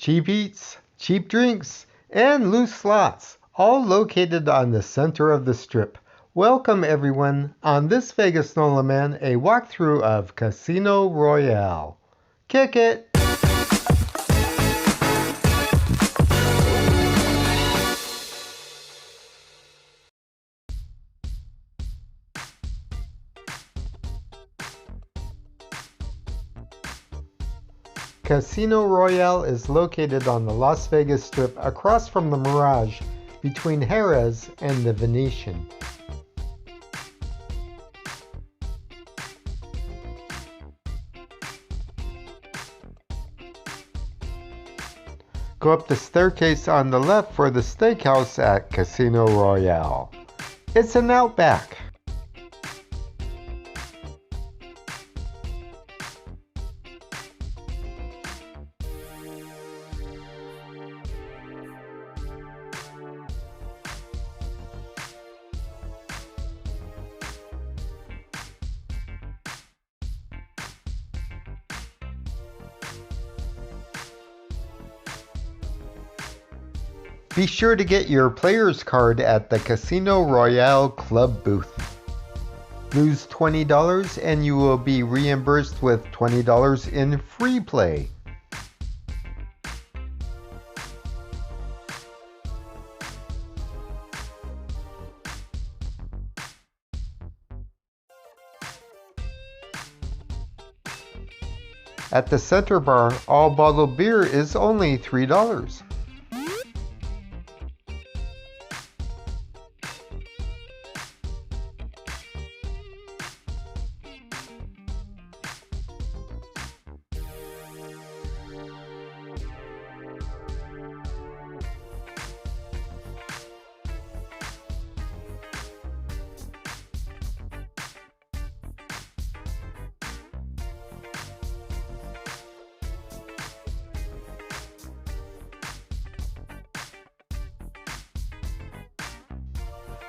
cheap eats, cheap drinks, and loose slots, all located on the center of the strip. Welcome everyone, on this Vegas NOLA Man, a walkthrough of Casino Royale. Kick it! Casino Royale is located on the Las Vegas Strip across from the Mirage, between Harrah's and the Venetian. Go up the staircase on the left for the steakhouse at Casino Royale. It's an Outback. Be sure to get your player's card at the Casino Royale Club booth. Lose $20 and you will be reimbursed with $20 in free play. At the center bar, all bottled beer is only $3.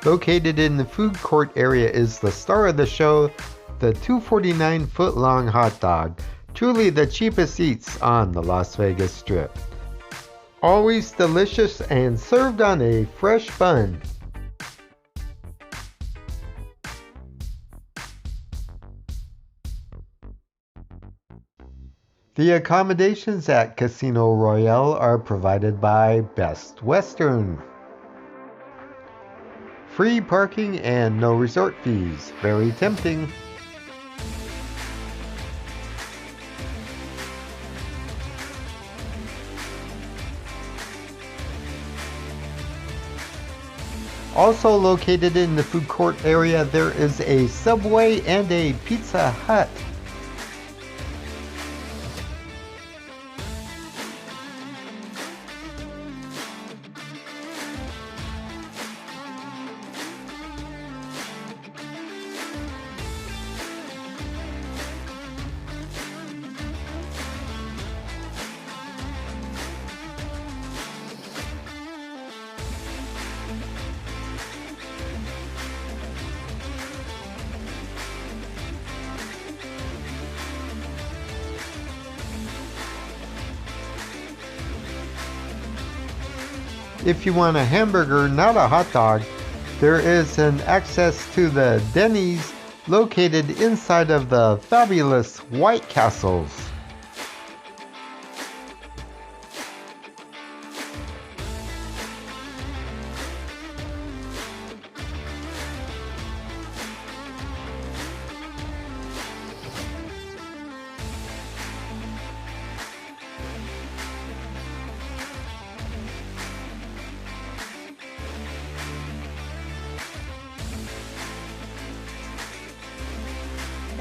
Located in the food court area is the star of the show, the $2.49 footlong hot dog, truly the cheapest eats on the Las Vegas Strip. Always delicious and served on a fresh bun. The accommodations at Casino Royale are provided by Best Western. Free parking and no resort fees. Very tempting. Also located in the food court area, there is a Subway and a Pizza Hut. If you want a hamburger, not a hot dog, there is an access to the Denny's located inside of the fabulous White Castles.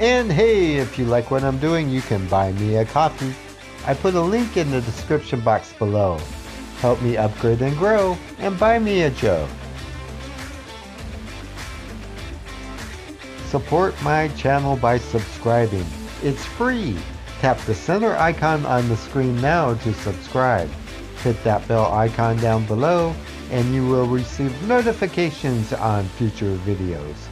And hey, if you like what I'm doing, you can buy me a coffee. I put a link in the description box below. Help me upgrade and grow, and buy me a Joe. Support my channel by subscribing. It's free. Tap the center icon on the screen now to subscribe. Hit that bell icon down below, and you will receive notifications on future videos.